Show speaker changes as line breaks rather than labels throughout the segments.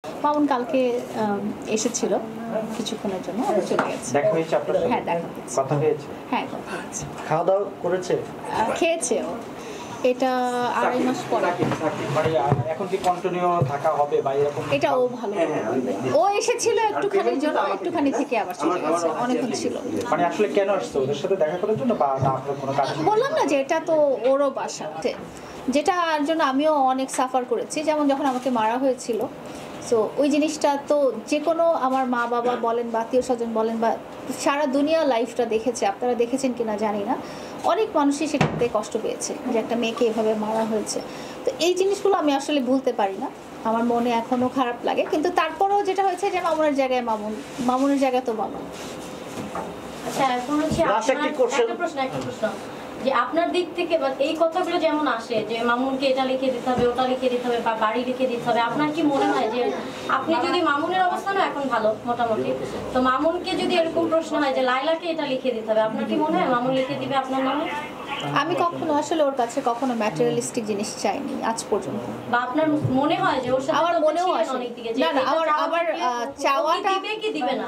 মামুন কালকে এসেছিল কিছুক্ষণের জন্য, আবার চলে গেছে।
দেখা হয়েছে আপনার সাথে?
হ্যাঁ, দেখা হয়েছে।
কথা হয়েছে?
হ্যাঁ, কথা হয়েছে।
খাওয়া দাওয়া করেছে?
খেয়েছেও। এটা 2.5 মাস পরে।
মানে এখন কি কন্টিনিউ থাকা হবে বা এরকম?
এটা ও ভালো বলবে। ও এসেছিল একটুখানির জন্য, একটুখানি থেকে আবার চলে গেছে। অনেকক্ষণ ছিল।
মানে আসলে কেন আসছে? ওদের সাথে দেখা করার জন্য বা না আপনার কোনো কাজ?
বললাম না যে এটা তো ওরও বাসা, যেটার জন্য আমিও অনেক সাফার করেছি। যেমন যখন আমাকে মারা হয়েছিল, সো ওই জিনিসটা তো যে কোনো আমার মা বাবা বলেন বা আত্মীয় স্বজন বলেন বা সারা দুনিয়া লাইফটা দেখেছে। আপনারা দেখেছেন কিনা জানি না, অনেক মানুষই সেটাতে কষ্ট পেয়েছে যে একটা মেয়েকে এভাবে মারা হয়েছে। তো এই জিনিসগুলো আমি আসলে ভুলতে পারি না, আমার মনে এখনও খারাপ লাগে। কিন্তু তারপরেও যেটা হয়েছে যে মামুনের জায়গায় মামুন, মামুনের জায়গায় তো মামুন।
আচ্ছা, এখন হচ্ছে একটা প্রশ্ন যে আপনার দিক থেকে এই কথাগুলো যেমন আসে যে মামুনকে এটা লিখে দিতে হবে, ওটা লিখে দিতে হবে বা বাড়ি লিখে দিতে হবে, আপনার কি মনে হয় যে আপনি যদি মামুনের অবস্থানও এখন ভালো মোটামুটি, তো মামুনকে যদি এরকম প্রশ্ন হয় যে লাইলাকে এটা লিখে দিতে হবে, আপনার কি মনে হয় মামুন লিখে দিবে আপনার নামে?
আমি কখনো আসলে ওর কাছে কখনো ম্যাটেরিয়ালিস্টিক জিনিস চাইনি আজ পর্যন্ত।
বা আপনার মনে হয় যে ওর সাথে
আমার মনেও আসে
অনেক দিকে যে
না না, আবার চাওয়াটা
দিবে কি দিবে না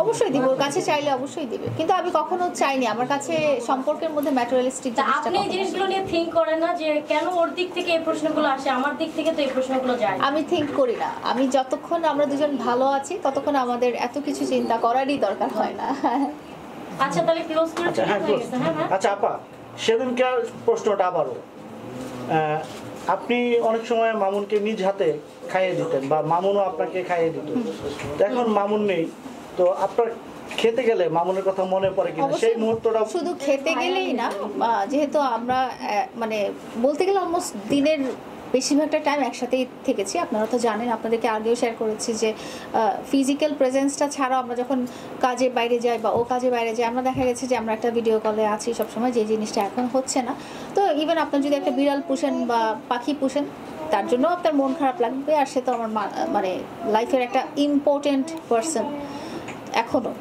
অবশ্যই দিবে, ওর কাছে চাইলে অবশ্যই দিবে, কিন্তু আমি কখনো চাইনি আমার কাছে সম্পর্কের মধ্যে ম্যাটেরিয়ালিস্টিক জিনিসটা।
আপনি এই জিনিসগুলো নিয়ে থিঙ্ক করেন না যে কেন ওর দিক থেকে এই প্রশ্নগুলো আসে, আমার দিক থেকে তো এই প্রশ্নগুলো যায়?
আমি থিঙ্ক করি না। আমি যতক্ষণ আমরা দুজন ভালো আছি ততক্ষণ আমাদের এত কিছু চিন্তা করারই দরকার হয় না।
আচ্ছা, তাহলে ক্লোজ করে
আচ্ছা, হ্যাঁ,
হয়ে গেছে। হ্যাঁ,
আচ্ছা আপা, সেদিনকার প্রশ্নটা আবারও, আপনি অনেক সময় মামুনকে নিজ হাতে খাইয়ে দিতেন বা মামুনও আপনাকে খাইয়ে দিত। এখন মামুন নেই, তো আপনার খেতে গেলে মামুনের কথা মনে পড়ে কিনা সেই মুহূর্তটা?
শুধু খেতে গেলেই না, যেহেতু আমরা মানে বলতে গেলে অলমোস্ট দিনের বেশিরভাগটা টাইম একসাথেই থেকেছি। আপনারা তো জানেন, আপনাদেরকে আগেও শেয়ার করেছি যে ফিজিক্যাল প্রেজেন্সটা ছাড়াও আমরা যখন কাজে বাইরে যাই বা ও কাজে বাইরে যাই, আমরা দেখা গেছে যে আমরা একটা ভিডিও কলে আছি সবসময়, যে জিনিসটা এখন হচ্ছে না। তো ইভেন আপনার যদি একটা বিড়াল পুষেন বা পাখি পুষেন, তার জন্য আপনার মন খারাপ লাগবে, আর সে তো আমার মানে লাইফের একটা ইম্পর্টেন্ট পার্সন এখনও,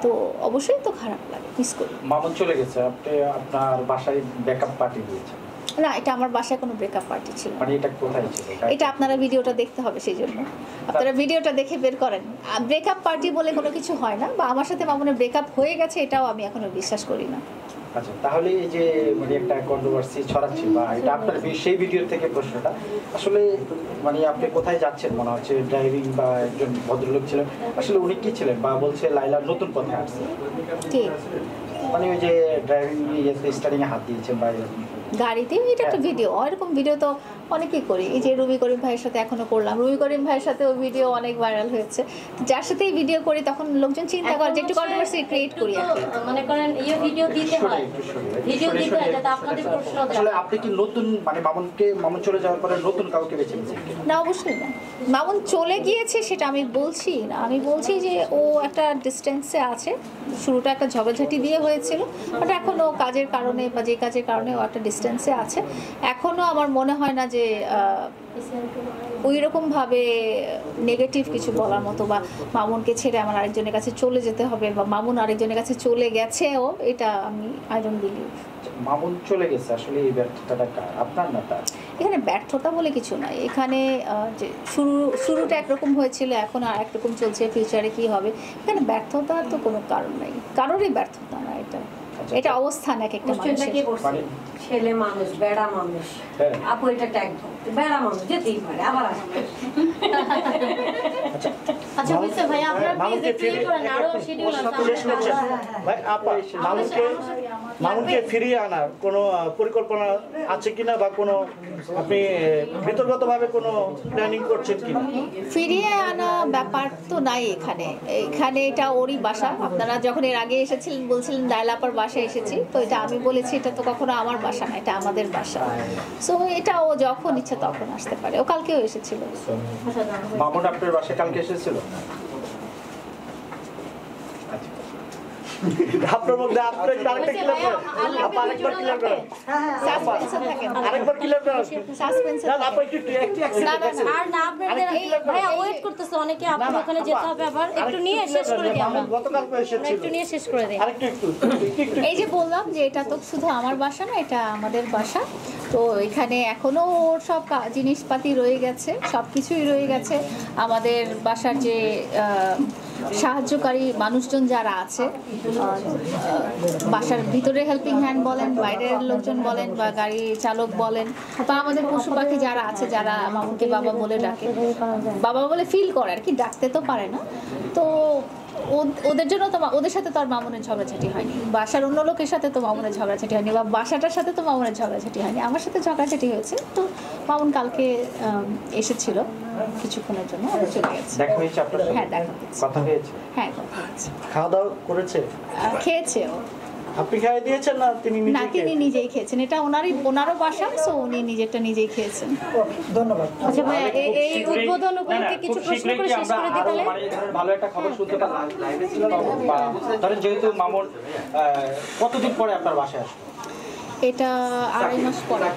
তো অবশ্যই তো খারাপ লাগে, মিস করি।
মামুন চলে গেছে, আপনি আপনার বাসায় ব্যাকআপ পার্টি দিয়েছেন?
না, এটা আমার বাসায় কোনো ব্রেকআপ পার্টি ছিল।
মানে এটা কোথায় ছিল?
এটা আপনারা ভিডিওটা দেখতে হবে, সেই জন্য আপনারা ভিডিওটা দেখে বের করেন। ব্রেকআপ পার্টি বলে কোনো কিছু হয় না, বা আমার সাথে মামুনের ব্রেকআপ হয়ে গেছে এটাও আমি এখনো বিশ্বাস করি না।
আচ্ছা, তাহলে এই যে মানে একটা কন্ট্রোভার্সি ছড়াচ্ছে বা এটা আপনার সেই ভিডিও থেকে প্রশ্নটা আসলে মানে আপনি কোথায় যাচ্ছেন মনে হচ্ছে? ড্রাইভিং বা একজন ভদ্রলোক ছিলেন, আসলে উনি কি ছিলেন? বা বলছে লাইলার নতুন পথে আসছে,
ঠিক
মানে ওই যে ড্রাইভিং স্টারিং এ হাত দিয়েছেন বা
গাড়িতে, এটা একটা ভিডিও। এরকম ভিডিও তো অনেকেই করি, এই যে রুমি করিম ভাইয়ের সাথে এখনো করলাম। রুমি করিম ভাইয়ের সাথে ওই ভিডিও অনেক ভাইরাল হয়েছে। যার সাথে এই ভিডিও করি তখন লোকজন চিন্তা করে যে একটু কন্ট্রোভার্সি ক্রিয়েট করি।
মনে করেন এই ভিডিও দিতে হয়, ভিডিও দিতে হয় যাতে আপনাদের প্রশ্ন
আসলে আপনি কি নতুন মানে মামুন চলে যাওয়ার পরে নতুন কাউকে বেছে নিয়েছেন?
না, অবশ্যই না। মামুন চলে গিয়েছে সেটা আমি বলছি না, আমি বলছি যে ও একটা ডিস্টেন্সে আছে। শুরুটা একটা ঝগড়াঝাটি দিয়ে হয়েছিল, বাট এখনও কাজের কারণে বা যে কাজের কারণে ও একটা ডিস্টেন্সে আছে। এখনও আমার মনে হয় না যে ওই রকমভাবে নেগেটিভ কিছু বলার মতো, বা মামুনকে ছেড়ে আমার আরেকজনের কাছে চলে যেতে হবে বা মামুন আরেকজনের কাছে চলে গেছেও, এটা আমি আই ডোন্ট বিলিভ।
মামুন চলে গেছে, আসলে এই ব্যর্থতাটা আপনার না তার?
এখানে ব্যর্থতা বলে কিছু নাই। এখানে যে শুরুটা একরকম হয়েছিল, এখন আর একরকম চলছে, ফিউচারে কি হবে, এখানে ব্যর্থতার তো কোনো কারণ নাই, কারোরই ব্যর্থতা না এটা। এটা অবস্থান এক একটা মানুষের।
ছেলে মানুষ, বেড়া মানুষ, আপু এটা ট্যাগ বেড়া মানুষ যেতেই পারে, আবার আসবে।
আচ্ছা বুঝছে ভাই, আপনারা প্লিজ ক্লিয়ার করেন, আরো শিডিউল আছে।
ভাই আপা, মামুনকে ফিরিয়ে আনার কোনো পরিকল্পনা আছে কিনা বা কোনো আপনি বিতর্কতভাবে কোনো প্ল্যানিং করছেন কিনা?
ফিরিয়ে আনা ব্যাপার তো নাই এখানে। এখানে এটা ওরই বাসা। আপনারা যখন এর আগে এসেছিলেন বলছিলেন লাইলাপার বাসায় এসেছি, তো এটা আমি বলেছি এটা তো কখনো আমার বাসা না, এটা আমাদের বাসা। সো এটা ও যখন ইচ্ছা তখন আসতে পারে। ও কালকেও এসেছিল।
মামুন আপনার বাসায় কালকে এসেছিল?
আপনার মধ্যে আরেকবার ক্লিয়ার করেন, আরেকবার ক্লিয়ার করেন,
সাসপেন্সে থাকেন,
আরেকবার ক্লিয়ার করেন।
সাসপেন্সে
না আপা, একটু
আর না আপনাদের ভাইয়া ওয়েট করতেছে অনেকে, আপনার ওখানে যেতে হবে, আবার একটু নিয়ে শেষ করে দিই আমরা।
গতকাল এসেছিল,
একটু নিয়ে শেষ করে দিই।
আরেকটু একটু
এই যে বললাম যে এটা তো শুধু আমার বাসা না, এটা আমাদের বাসা। তো এখানে এখনো ওর সব জিনিসপাতি রয়ে গেছে, সব কিছুই রয়ে গেছে। আমাদের বাসার যে সাহায্যকারী মানুষজন যারা আছে, বাসার ভিতরে হেল্পিং হ্যান্ড বলেন, বাইরের লোকজন বলেন, বা গাড়ি চালক বলেন, বা আমাদের পশু পাখি যারা আছে, যারা মামুনকে বাবা বলে ডাকে, বাবা বলে ফিল করে আর কি, ডাকতে তো পারে না। তো ওদের জন্য তো ওদের সাথে তো আর মামুনের ঝগড়াঝাটি হয়নি, বাসার অন্য লোকের সাথে তো মামুনের ঝগড়াঝাটি হয়নি, বা বাসাটার সাথে তো মামুনের ঝগড়াঝাটি হয়নি, আমার সাথে ঝগড়াঝাটি হয়েছে। তো মামুন কালকে এসেছিল কিছুক্ষণের জন্য, চলে গেছে।
দেখা হয়েছে আপনার সাথে?
হ্যাঁ, দেখা হয়েছে।
কথা হয়েছে?
হ্যাঁ, কথা হয়েছে।
খাওয়া দাওয়া করেছে?
খেয়েছে ও।
আপনি খাইয়ে দিয়েছেন না তিনি
না,
নিজে
তিনি নিজেই খেয়েছেন। এটা ওনারও বাসা, সো উনি নিজেরটা নিজেই খেয়েছেন।
ধন্যবাদ।
আচ্ছা ভাইয়া, এই উদ্বোধন উপলক্ষে কিছু প্রশ্ন করে শেষ করে দিই তাহলে।
মানে এই ধরনের ভালো একটা খবর শুনতে পারলাম লাইভে ছিল, বা ধরেন যেহেতু মামুন কতদিন পরে আপনার বাসায় আসবে?
এটা 2.5 মাস পরে।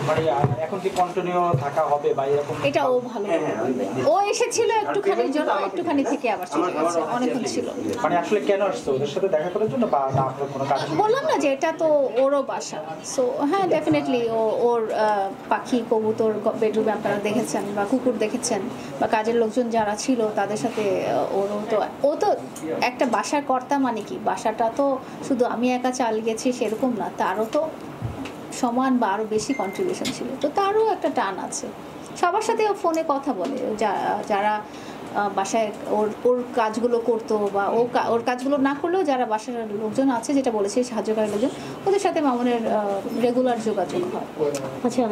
মানে এখন কি কন্টিনিউ থাকা হবে বা এরকম?
এটা ও ভালো বলবে। ও এসেছিল একটুখানির জন্য, একটুখানি থেকে আবার চলে গেছে, অনেকক্ষণ ছিল।
মানে আসলে কেন আসছে, ওদের সাথে দেখা করার জন্য বা না আপনার কোনো কাজ?
বললাম না যে এটা তো ওরও বাসা, সো হ্যাঁ ডেফিনেটলি ওর পাখি কবুতর বেডরুমে আপনারা দেখেছেন, বা কুকুর দেখেছেন, বা কাজের লোকজন যারা ছিল তাদের সাথে ও তো একটা বাসার কর্তা। মানে কি, বাসাটা তো শুধু আমি একা চালিয়েছি সেরকম না, তারও তো সমান বা আরও বেশি কন্ট্রিবিউশন ছিল, তো তারও একটা টান আছে। সবার সাথে ও ফোনে কথা বলে, যারা বাসায় ওর কাজগুলো করতো, বা ওর কাজগুলো না করলেও যারা বাসার লোকজন আছে, যেটা বলেছে সাহায্যকারী লোকজন, ওদের সাথে মামুনের রেগুলার যোগাযোগ হয়।
আচ্ছা,